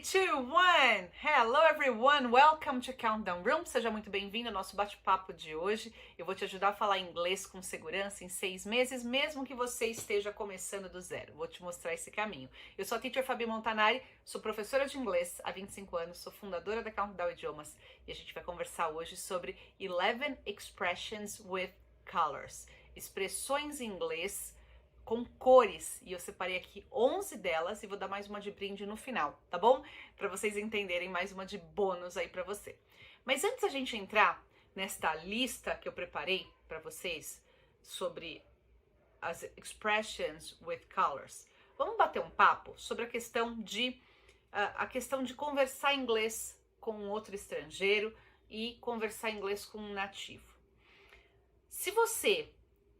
2, 1. Hello everyone, welcome to Countdown Room. Seja muito bem-vindo ao nosso bate-papo de hoje. Eu vou te ajudar a falar inglês com segurança em 6 meses, mesmo que você esteja começando do zero. Vou te mostrar esse caminho. Eu sou a Teacher Fabi Montanari, sou professora de inglês há 25 anos, sou fundadora da Countdown Idiomas e a gente vai conversar hoje sobre 11 expressions with colors. Expressões em inglês com cores, e eu separei aqui 11 delas e vou dar mais uma de brinde no final, tá bom? Para vocês entenderem, mais uma de bônus aí para você. Mas antes da gente entrar nesta lista que eu preparei para vocês sobre as expressions with colors, vamos bater um papo sobre a questão de conversar inglês com outro estrangeiro e conversar inglês com um nativo. Se você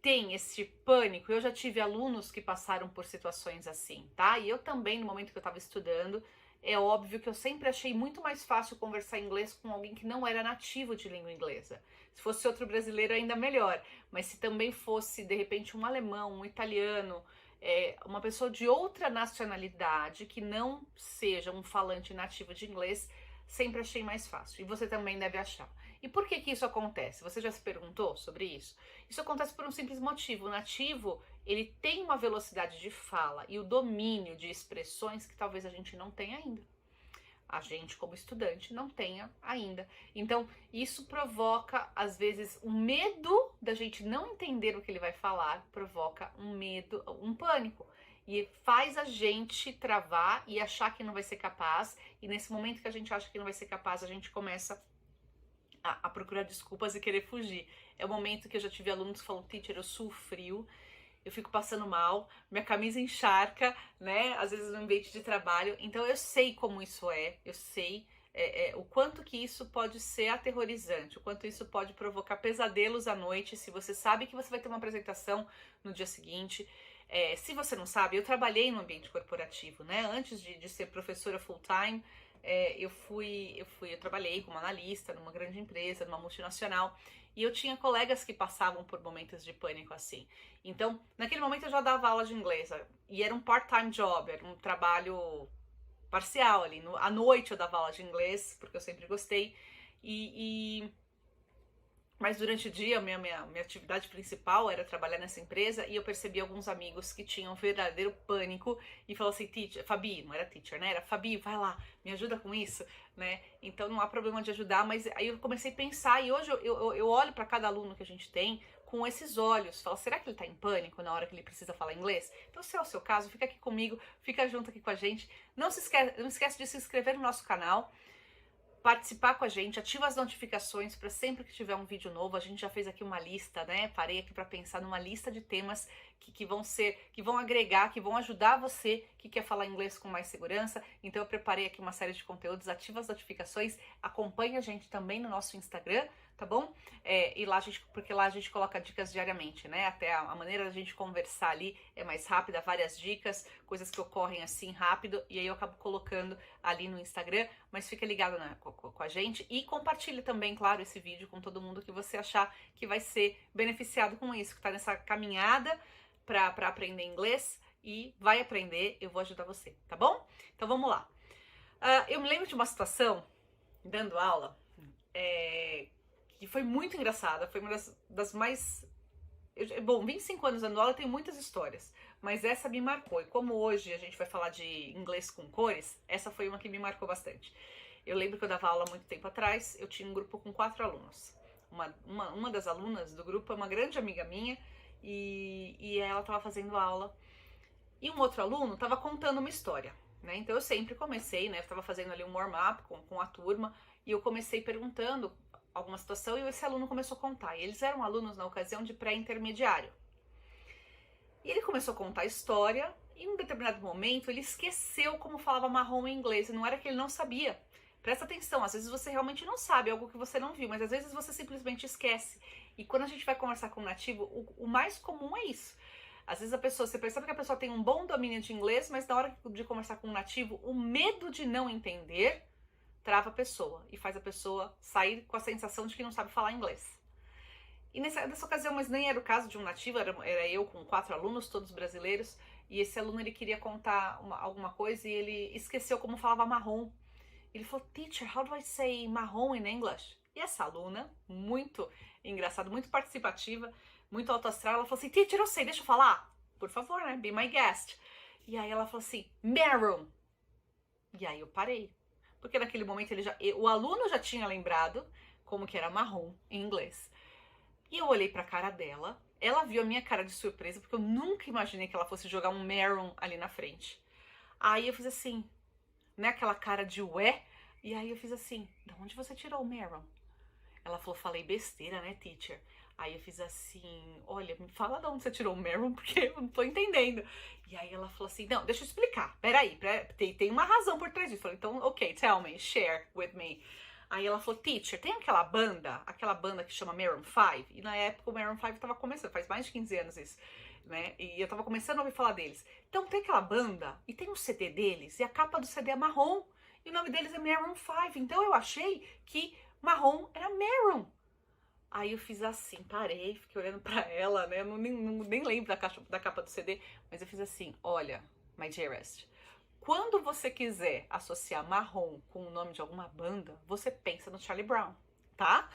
tem esse pânico, eu já tive alunos que passaram por situações assim, tá? E eu também, no momento que eu estava estudando, é óbvio que eu sempre achei muito mais fácil conversar inglês com alguém que não era nativo de língua inglesa. Se fosse outro brasileiro, ainda melhor. Mas se também fosse, de repente, um alemão, um italiano, uma pessoa de outra nacionalidade que não seja um falante nativo de inglês, sempre achei mais fácil. E você também deve achar. E por que isso acontece? Você já se perguntou sobre isso? Isso acontece por um simples motivo. O nativo, ele tem uma velocidade de fala e o domínio de expressões que talvez a gente não tenha ainda. A gente, como estudante, não tenha ainda. Então, isso provoca, às vezes, um medo da gente não entender o que ele vai falar, provoca um medo, um pânico. E faz a gente travar e achar que não vai ser capaz. E nesse momento que a gente acha que não vai ser capaz, a gente começa a procurar desculpas e querer fugir. É o momento que eu já tive alunos que falam: teacher, eu suo frio, eu fico passando mal, minha camisa encharca, né? Às vezes no ambiente de trabalho. Então eu sei como isso é, eu sei o quanto que isso pode ser aterrorizante, o quanto isso pode provocar pesadelos à noite, se você sabe que você vai ter uma apresentação no dia seguinte. Se você não sabe, eu trabalhei no ambiente corporativo, né? Antes de ser professora full-time, eu trabalhei como analista numa grande empresa, numa multinacional, e eu tinha colegas que passavam por momentos de pânico assim. Então, naquele momento eu já dava aula de inglês, e era um part-time job, era um trabalho parcial ali. À noite eu dava aula de inglês, porque eu sempre gostei, mas durante o dia, minha atividade principal era trabalhar nessa empresa, e eu percebi alguns amigos que tinham um verdadeiro pânico e falaram assim: teacher, Fabi, não era teacher, né? Era Fabi, vai lá, me ajuda com isso, né? Então não há problema de ajudar, mas aí eu comecei a pensar, e hoje eu olho para cada aluno que a gente tem com esses olhos, falo: será que ele tá em pânico na hora que ele precisa falar inglês? Então, se é o seu caso, fica aqui comigo, fica junto aqui com a gente. Não esquece de se inscrever no nosso canal, participar com a gente, ativa as notificações para sempre que tiver um vídeo novo. A gente já fez aqui uma lista, né? Parei aqui para pensar numa lista de temas que vão agregar, que vão ajudar você que quer falar inglês com mais segurança. Então eu preparei aqui uma série de conteúdos, ativa as notificações, acompanha a gente também no nosso Instagram, tá bom? Porque lá a gente coloca dicas diariamente, né? Até a maneira da gente conversar ali é mais rápida, várias dicas, coisas que ocorrem assim rápido, e aí eu acabo colocando ali no Instagram. Mas fica ligado, né, com a gente, e compartilhe também, claro, esse vídeo com todo mundo que você achar que vai ser beneficiado com isso, que tá nessa caminhada para aprender inglês e vai aprender. Eu vou ajudar você, tá bom? Então vamos lá. Eu me lembro de uma situação dando aula que foi muito engraçada, foi uma das mais... Bom, 25 anos dando aula, eu tenho muitas histórias, mas essa me marcou. E como hoje a gente vai falar de inglês com cores, essa foi uma que me marcou bastante. Eu lembro que eu dava aula há muito tempo atrás, eu tinha um grupo com 4 alunos. Uma das alunas do grupo é uma grande amiga minha, e ela estava fazendo aula, e um outro aluno estava contando uma história, né? Então eu sempre comecei, né? Eu estava fazendo ali um warm-up com a turma, e eu comecei perguntando alguma situação, e esse aluno começou a contar. E eles eram alunos na ocasião de pré-intermediário. E ele começou a contar a história, e em um determinado momento ele esqueceu como falava marrom em inglês, e não era que ele não sabia. Presta atenção, às vezes você realmente não sabe algo que você não viu, mas às vezes você simplesmente esquece. E quando a gente vai conversar com um nativo, o mais comum é isso. Às vezes você percebe que a pessoa tem um bom domínio de inglês, mas na hora de conversar com um nativo, o medo de não entender trava a pessoa e faz a pessoa sair com a sensação de que não sabe falar inglês. E nessa ocasião, mas nem era o caso de um nativo, era eu com 4 alunos, todos brasileiros, e esse aluno ele queria contar alguma coisa e ele esqueceu como falava marrom. Ele falou, teacher, how do I say marrom in English? E essa aluna, muito engraçada, muito participativa, muito alto astral, ela falou assim, teacher, eu sei, deixa eu falar. Por favor, né? Be my guest. E aí ela falou assim, maroon. E aí eu parei. Porque naquele momento o aluno já tinha lembrado como que era marrom em inglês. E eu olhei pra cara dela, ela viu a minha cara de surpresa, porque eu nunca imaginei que ela fosse jogar um maroon ali na frente. Aí eu fiz assim, né, aquela cara de ué, e aí eu fiz assim, de onde você tirou o maroon? Ela falou, falei besteira, né, teacher? Aí eu fiz assim, olha, me fala de onde você tirou o maroon, porque eu não tô entendendo. E aí ela falou assim, não, deixa eu explicar, peraí, tem uma razão por trás disso. Eu falei, então, ok, tell me, share with me. Aí ela falou, teacher, tem aquela banda que chama Maroon 5? E na época o Maroon 5 tava começando, faz mais de 15 anos isso, né? E eu tava começando a ouvir falar deles. Então tem aquela banda, e tem um CD deles, e a capa do CD é marrom, e o nome deles é Maroon 5. Então eu achei que marrom era maroon. Aí eu fiz assim, parei, fiquei olhando pra ela, né? Eu nem lembro da capa do CD, mas eu fiz assim, olha, my dearest, quando você quiser associar marrom com o nome de alguma banda, você pensa no Charlie Brown, tá?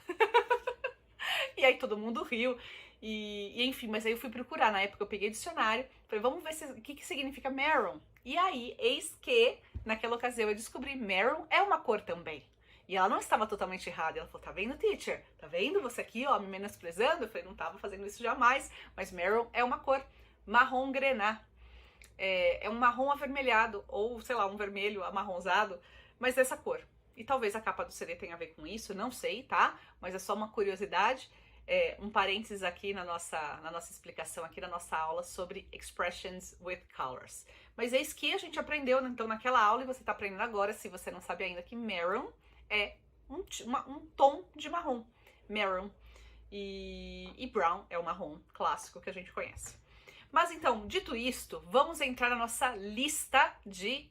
E aí todo mundo riu. E enfim, mas aí eu fui procurar. Na época eu peguei dicionário, falei, vamos ver o que significa maroon. E aí, eis que, naquela ocasião, eu descobri maroon é uma cor também. E ela não estava totalmente errada. Ela falou, tá vendo, teacher? Tá vendo você aqui, ó, me menosprezando? Eu falei, não tava fazendo isso jamais. Mas maroon é uma cor. Marrom grená. É um marrom avermelhado, ou sei lá, um vermelho amarronzado, mas dessa cor. E talvez a capa do CD tenha a ver com isso, não sei, tá? Mas é só uma curiosidade. Um parênteses aqui na nossa explicação, aqui na nossa aula sobre expressions with colors. Mas eis que a gente aprendeu, então, naquela aula, e você está aprendendo agora, se você não sabe ainda, que maroon é um tom de marrom. Maroon. E brown é o marrom clássico que a gente conhece. Mas então, dito isto, vamos entrar na nossa lista de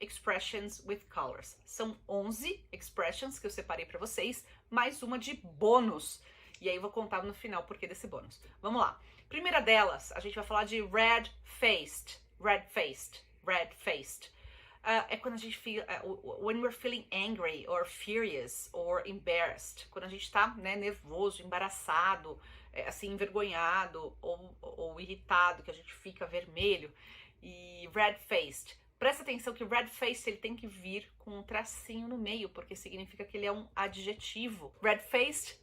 expressions with colors. São 11 expressions que eu separei para vocês, mais uma de bônus. E aí eu vou contar no final o porquê desse bônus. Vamos lá. Primeira delas, a gente vai falar de red-faced. Red-faced. Red-faced. É quando a gente feel, when we're feeling angry or furious or embarrassed. Quando a gente tá, né, nervoso, embaraçado, assim, envergonhado ou irritado, que a gente fica vermelho. E red-faced. Presta atenção que red-faced ele tem que vir com um tracinho no meio, porque significa que ele é um adjetivo. Red-faced,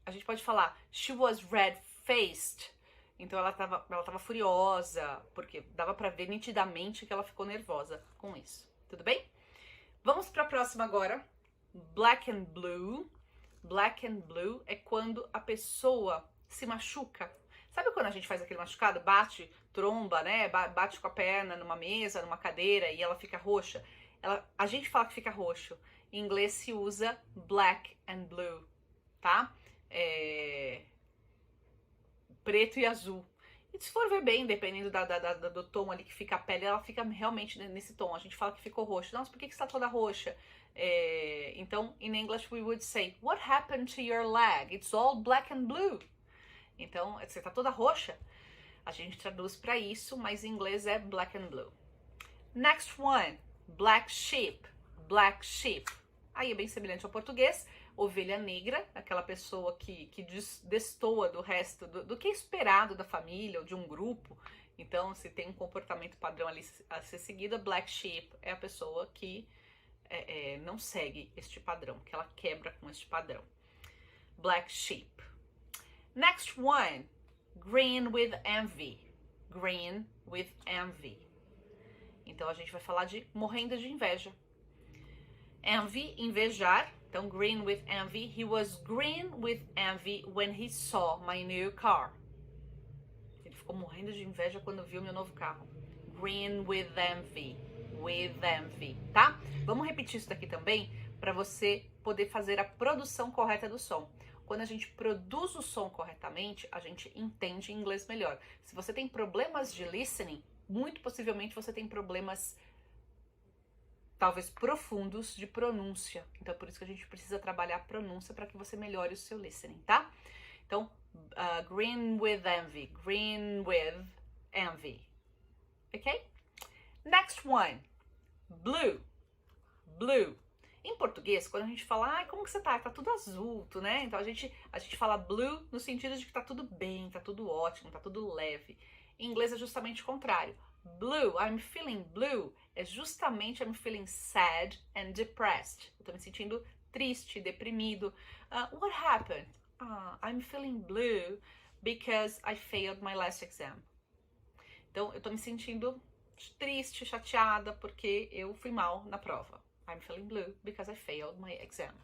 a gente pode falar, she was red-faced. Então ela tava furiosa, porque dava pra ver nitidamente que ela ficou nervosa com isso. Tudo bem? Vamos pra próxima agora. Black and blue. Black and blue é quando a pessoa se machuca. Sabe quando a gente faz aquele machucado? Bate, tromba, né? Bate com a perna numa mesa, numa cadeira e ela fica roxa. A gente fala que fica roxo. Em inglês se usa black and blue, tá? Preto e azul. E se for ver bem, dependendo do tom ali que fica a pele, ela fica realmente nesse tom. A gente fala que ficou roxa. Nossa, por que você está toda roxa? Então, in English we would say, what happened to your leg? It's all black and blue. Então, você está toda roxa? A gente traduz para isso, mas em inglês é black and blue. Next one, black sheep. Black sheep. Aí é bem semelhante ao português. Ovelha negra, aquela pessoa que destoa do resto, do que é esperado da família ou de um grupo. Então, se tem um comportamento padrão ali a ser seguido, black sheep é a pessoa que não segue este padrão, que ela quebra com este padrão. Black sheep. Next one, green with envy. Green with envy. Então, a gente vai falar de morrendo de inveja. Envy, invejar. Então, green with envy. He was green with envy when he saw my new car. Ele ficou morrendo de inveja quando viu meu novo carro. Green with envy. With envy, tá? Vamos repetir isso daqui também para você poder fazer a produção correta do som. Quando a gente produz o som corretamente, a gente entende inglês melhor. Se você tem problemas de listening, muito possivelmente você tem problemas talvez profundos de pronúncia. Então é por isso que a gente precisa trabalhar a pronúncia para que você melhore o seu listening, tá? Então, green with envy. Green with envy. Ok? Next one. Blue. Blue. Em português, quando a gente fala, como que você tá? Tá tudo azul, né? Então a gente fala blue no sentido de que tá tudo bem, tá tudo ótimo, tá tudo leve. Em inglês é justamente o contrário. Blue, I'm feeling blue, é justamente I'm feeling sad and depressed. Eu tô me sentindo triste, deprimido. What happened? I'm feeling blue because I failed my last exam. Então eu tô me sentindo triste, chateada, porque eu fui mal na prova. I'm feeling blue because I failed my exam.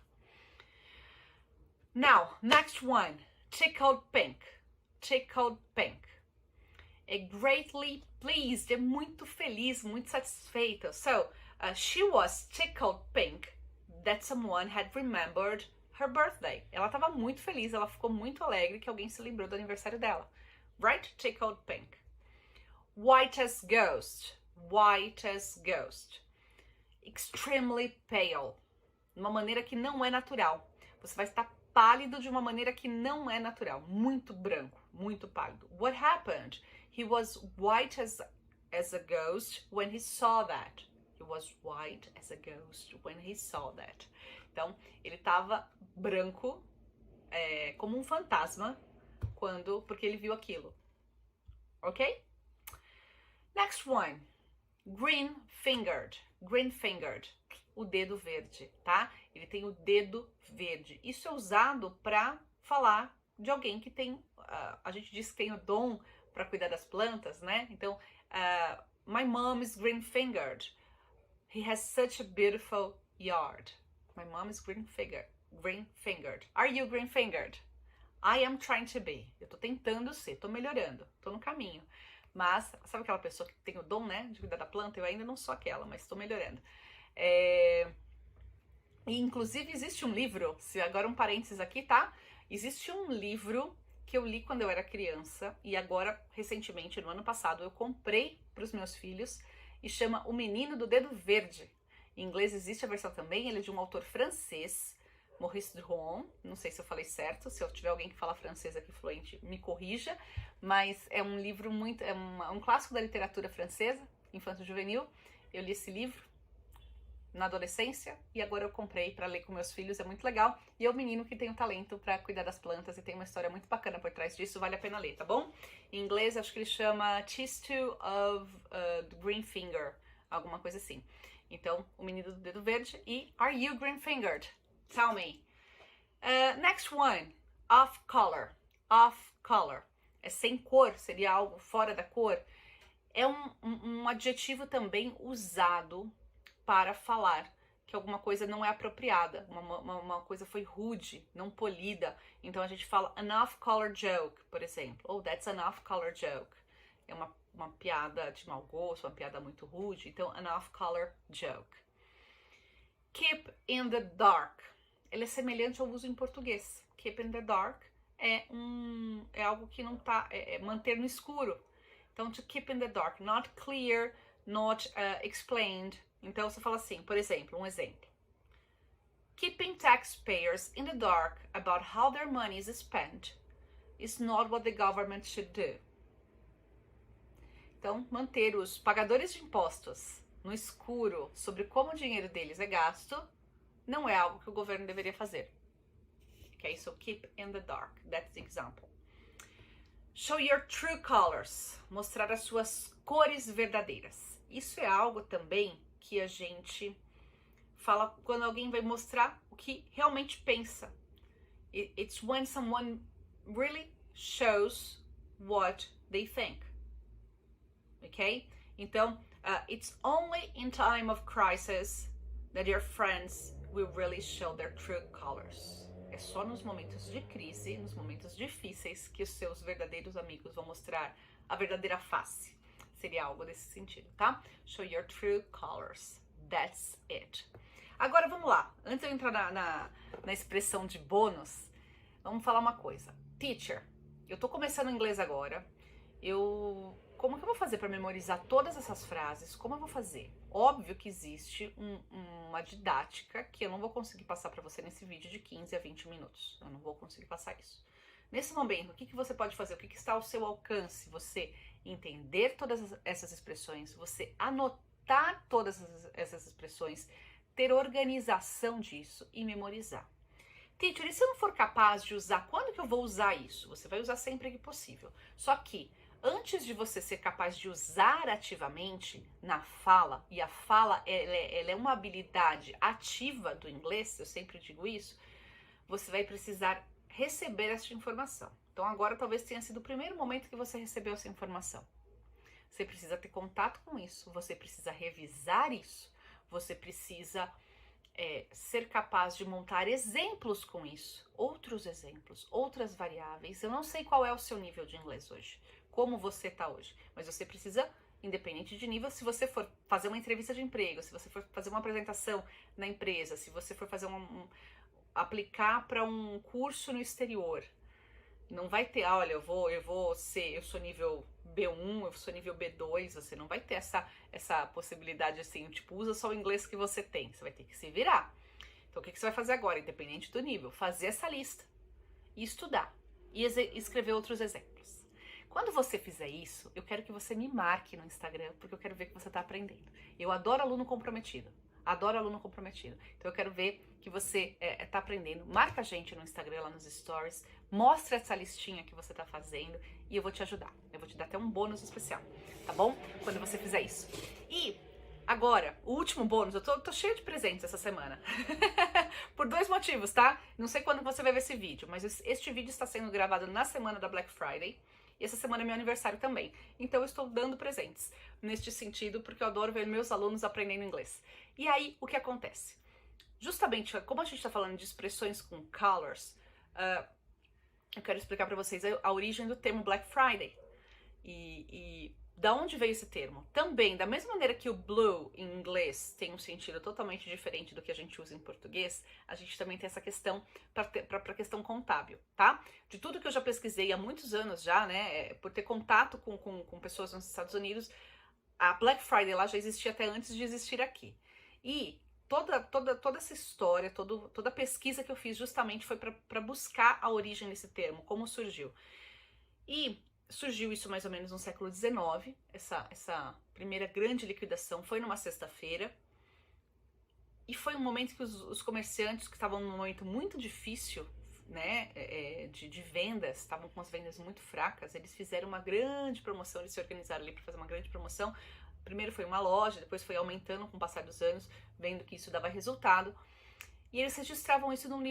Now, next one. Tickled pink. Tickled pink. É greatly pleased. É muito feliz, muito satisfeita. So, she was tickled pink that someone had remembered her birthday. Ela estava muito feliz, ela ficou muito alegre que alguém se lembrou do aniversário dela. Right? Tickled pink. White as ghost. White as ghost. Extremely pale, de uma maneira que não é natural. Você vai estar pálido de uma maneira que não é natural, muito branco, muito pálido. What happened? He was white as a ghost when he saw that. He was white as a ghost when he saw that. Então, ele estava branco, como um fantasma, porque ele viu aquilo. Ok? Next one. Green-fingered. Green-fingered. O dedo verde, tá? Ele tem o dedo verde. Isso é usado para falar de alguém que tem... a gente diz que tem o dom para cuidar das plantas, né? Então, my mom is green-fingered. He has such a beautiful yard. My mom is green-fingered. Green-fingered. Are you green-fingered? I am trying to be. Eu tô tentando ser, tô melhorando, tô no caminho. Mas, sabe aquela pessoa que tem o dom, né, de cuidar da planta? Eu ainda não sou aquela, mas estou melhorando. E, inclusive, existe um livro, agora um parênteses aqui, tá? Existe um livro que eu li quando eu era criança e agora, recentemente, no ano passado, eu comprei para os meus filhos e chama O Menino do Dedo Verde. Em inglês existe a versão também, ele é de um autor francês, Maurice Druon, não sei se eu falei certo, se eu tiver alguém que fala francês aqui fluente, me corrija, mas é um livro muito, um clássico da literatura francesa, infanto-juvenil. Eu li esse livro na adolescência e agora eu comprei para ler com meus filhos, é muito legal. E é um menino que tem um talento para cuidar das plantas e tem uma história muito bacana por trás disso, vale a pena ler, tá bom? Em inglês acho que ele chama Tissue of the Green Finger, alguma coisa assim. Então, O Menino do Dedo Verde e Are You Green-Fingered? Tell me. Next one. Off color. Off color. É sem cor, seria algo fora da cor. É um adjetivo também usado para falar que alguma coisa não é apropriada. Uma coisa foi rude, não polida. Então a gente fala an off-color joke, por exemplo. Oh, that's an off-color joke. É uma piada de mau gosto, uma piada muito rude. Então, an off-color joke. Keep in the dark. Ele é semelhante ao uso em português. Keep in the dark é algo que não tá, manter no escuro. Então, to keep in the dark, not clear, not explained. Então, você fala assim, por exemplo, um exemplo. Keeping taxpayers in the dark about how their money is spent is not what the government should do. Então, manter os pagadores de impostos no escuro sobre como o dinheiro deles é gasto não é algo que o governo deveria fazer. Okay, so keep in the dark. That's the example. Show your true colors. Mostrar as suas cores verdadeiras. Isso é algo também que a gente fala quando alguém vai mostrar o que realmente pensa. It's when someone really shows what they think. Ok? Então, it's only in time of crisis that your friends will really show their true colors. É só nos momentos de crise, nos momentos difíceis, que os seus verdadeiros amigos vão mostrar a verdadeira face. Seria algo desse sentido, tá? Show your true colors. That's it. Agora vamos lá. Antes de eu entrar na expressão de bônus, vamos falar uma coisa. Teacher, eu tô começando inglês agora. Como que eu vou fazer para memorizar todas essas frases? Como eu vou fazer? Óbvio que existe uma didática que eu não vou conseguir passar para você nesse vídeo de 15 a 20 minutos. Eu não vou conseguir passar isso. Nesse momento, o que você pode fazer? O que está ao seu alcance? Você entender todas essas expressões, você anotar todas essas expressões, ter organização disso e memorizar. Teacher, e se eu não for capaz de usar, quando que eu vou usar isso? Você vai usar sempre que possível. Só que, antes de você ser capaz de usar ativamente na fala, e a fala ela é uma habilidade ativa do inglês, eu sempre digo isso, você vai precisar receber essa informação. Então agora talvez tenha sido o primeiro momento que você recebeu essa informação. Você precisa ter contato com isso, você precisa revisar isso, você precisa ser capaz de montar exemplos com isso, outros exemplos, outras variáveis. Eu não sei qual é o seu nível de inglês hoje, como você está hoje, mas você precisa, independente de nível, se você for fazer uma entrevista de emprego, se você for fazer uma apresentação na empresa, se você for fazer aplicar para um curso no exterior, não vai ter, olha, eu sou nível B1, eu sou nível B2, você não vai ter essa possibilidade assim, tipo, usa só o inglês que você tem, você vai ter que se virar. Então o que você vai fazer agora, independente do nível? Fazer essa lista e estudar e escrever outros exemplos. Quando você fizer isso, eu quero que você me marque no Instagram, porque eu quero ver que você está aprendendo. Eu adoro aluno comprometido. Adoro aluno comprometido. Então eu quero ver que você tá aprendendo. Marca a gente no Instagram, lá nos stories. Mostra essa listinha que você tá fazendo e eu vou te ajudar. Eu vou te dar até um bônus especial, tá bom? Quando você fizer isso. E agora, o último bônus. Eu tô cheia de presentes essa semana. Por 2 motivos, tá? Não sei quando você vai ver esse vídeo, mas este vídeo está sendo gravado na semana da Black Friday. E essa semana é meu aniversário também. Então eu estou dando presentes neste sentido, porque eu adoro ver meus alunos aprendendo inglês. E aí, o que acontece? Justamente, como a gente está falando de expressões com colors, eu quero explicar para vocês a origem do termo Black Friday. E da onde veio esse termo? Também, da mesma maneira que o blue em inglês tem um sentido totalmente diferente do que a gente usa em português, a gente também tem essa questão para a questão contábil, tá? De tudo que eu já pesquisei há muitos anos já, né, por ter contato com pessoas nos Estados Unidos, a Black Friday lá já existia até antes de existir aqui. E toda essa história, toda a pesquisa que eu fiz justamente foi para buscar a origem desse termo, como surgiu. E surgiu isso mais ou menos no século XIX, essa primeira grande liquidação foi numa sexta-feira, e foi um momento que os comerciantes, que estavam num momento muito difícil, né, de vendas, estavam com as vendas muito fracas, eles fizeram uma grande promoção, eles se organizaram ali para fazer uma grande promoção. Primeiro foi uma loja, depois foi aumentando com o passar dos anos, vendo que isso dava resultado, e eles registravam isso num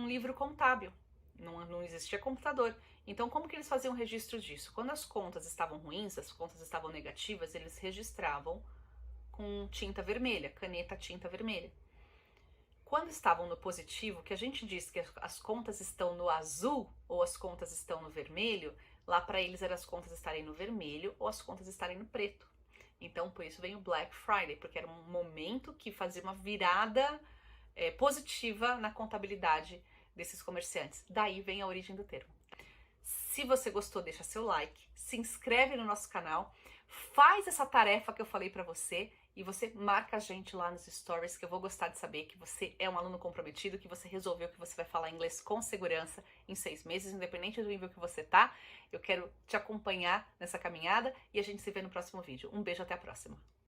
livro contábil. Não existia computador. Então, como que eles faziam o registro disso? Quando as contas estavam ruins, as contas estavam negativas, eles registravam com tinta vermelha, caneta tinta vermelha. Quando estavam no positivo, que a gente diz que as contas estão no azul ou as contas estão no vermelho, lá para eles eram as contas estarem no vermelho ou as contas estarem no preto. Então, por isso vem o Black Friday, porque era um momento que fazia uma virada positiva na contabilidade desses comerciantes. Daí vem a origem do termo. Se você gostou, deixa seu like, se inscreve no nosso canal, faz essa tarefa que eu falei para você e você marca a gente lá nos stories, que eu vou gostar de saber que você é um aluno comprometido, que você resolveu que você vai falar inglês com segurança em 6 meses, independente do nível que você tá. Eu quero te acompanhar nessa caminhada e a gente se vê no próximo vídeo. Um beijo, até a próxima.